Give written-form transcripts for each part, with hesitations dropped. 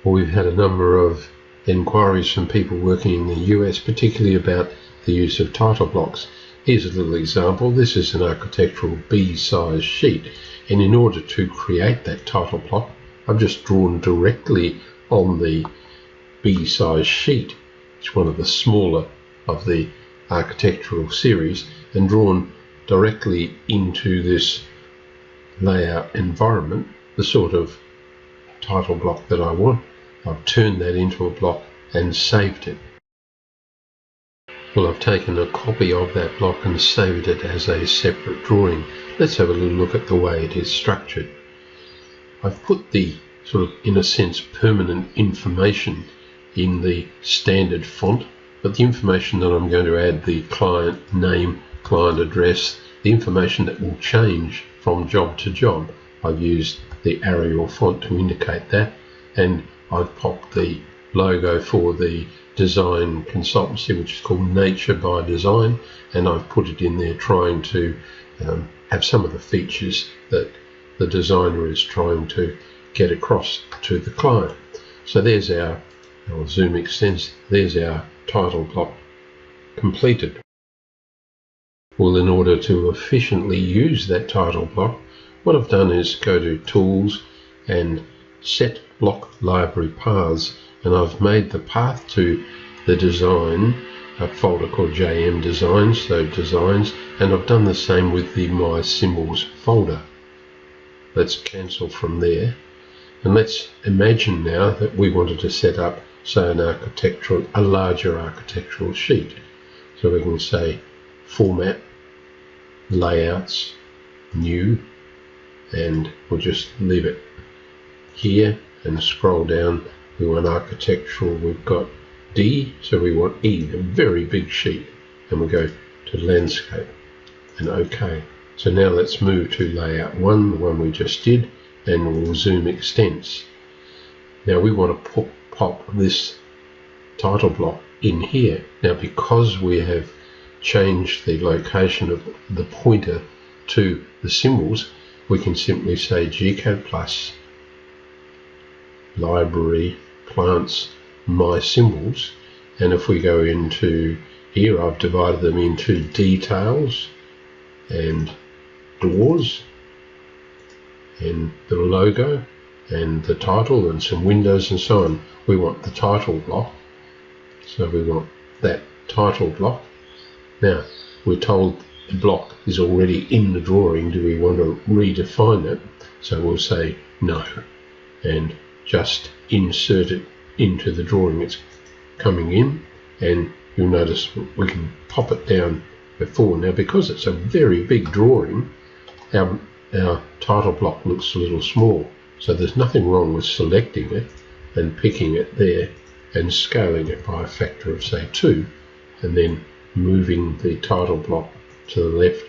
We've had a number of inquiries from people working in the US, particularly about the use of title blocks. Here's a little example. This is an architectural B-size sheet, and in order to create that title block, I've just drawn directly on the B-size sheet. It's one of the smaller of the architectural series, and drawn directly into this layout environment the sort of title block that I want. I've turned that into a block and saved it. Well, I've taken a copy of that block and saved it as a separate drawing. Let's have a little look at the way it is structured. I've put the sort of, in a sense, permanent information in the standard font, but the information that I'm going to add, the client name, client address, the information that will change from job to job, I've used the Arial font to indicate that, and I've popped the logo for the design consultancy, which is called Nature by Design, and I've put it in there trying to have some of the features that the designer is trying to get across to the client. So there's our, I'll zoom extends, there's our title block completed. Well, in order to efficiently use that title block, what I've done is go to Tools and Set Block Library Paths, and I've made the path to the design, a folder called JM Designs, so Designs, and I've done the same with the MySymbols folder. Let's cancel from there, and let's imagine now that we wanted to set up, say, a larger architectural sheet. So we can say Format, Layouts, New, and we'll just leave it here and scroll down. We want architectural, we've got D, so we want E, a very big sheet, and we go to landscape and OK. So now let's move to layout 1, the one we just did, and we'll zoom extents. Now we want to pop this title block in here. Now, because we have changed the location of the pointer to the symbols, we can simply say gCADPlus library plants MySymbols, and if we go into here, I've divided them into details and doors and the logo and the title and some windows and so on. We want the title block, so we want that title block. Now we're told the block is already in the drawing. Do we want to redefine it? So we'll say no and just insert it into the drawing. It's coming in, and you'll notice we can pop it down before. Now, because it's a very big drawing, our title block looks a little small, so there's nothing wrong with selecting it and picking it there and scaling it by a factor of, say, 2, and then moving the title block to the left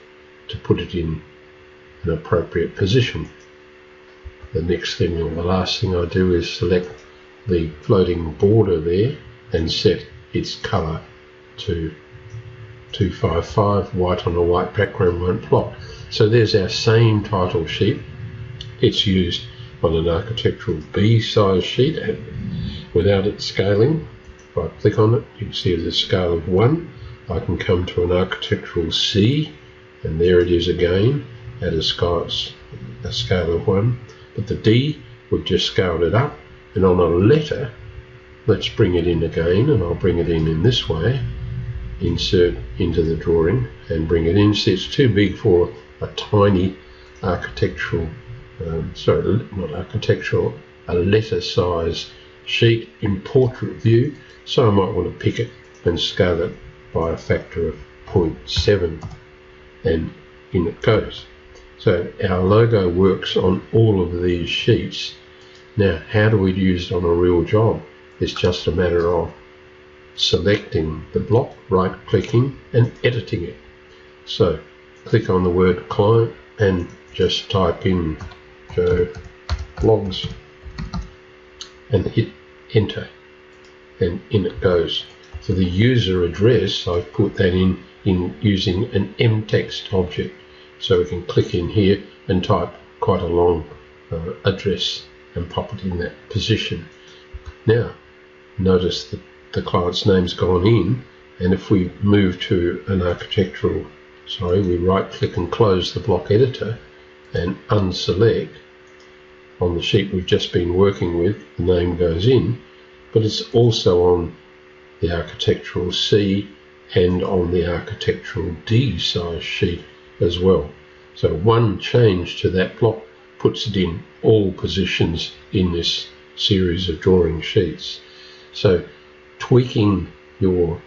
to put it in an appropriate position. The next thing, or the last thing I do, is select the floating border there and set its color to 255. White on a white background won't plot. So there's our same title sheet. It's used on an architectural B-size sheet without it scaling. If I click on it, you can see the scale of 1. I can come to an architectural C, and there it is again at a scale of 1. But the D, we've just scaled it up, and on a letter, let's bring it in again, and I'll bring it in this way, insert into the drawing and bring it in. See, it's too big for a tiny architectural, a letter size sheet in portrait view, so I might want to pick it and scale it by a factor of 0.7, and in it goes. So our logo works on all of these sheets. Now, how do we use it on a real job? It's just a matter of selecting the block, right-clicking and editing it. So click on the word client and just type in Joe Blogs and hit enter, and in it goes. For the user address, I've put that in using an mText object. So we can click in here and type quite a long address and pop it in that position. Now, notice that the client's name's gone in, and if we move to an we right-click and close the block editor and unselect, on the sheet we've just been working with, the name goes in, but it's also on the architectural C and on the architectural D size sheet as well. So one change to that block puts it in all positions in this series of drawing sheets. So tweaking your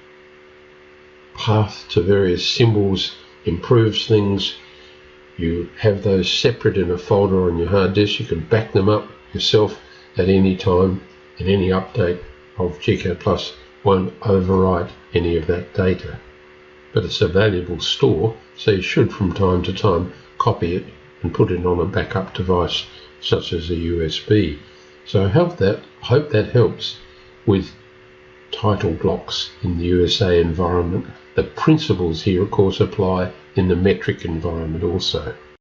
path to various symbols improves things. You have those separate in a folder on your hard disk. You can back them up yourself at any time, and any update of gCADPlus won't overwrite any of that data. But it's a valuable store, so you should from time to time copy it and put it on a backup device such as a USB. So I hope that helps with title blocks in the USA environment. The principles here, of course, apply in the metric environment also.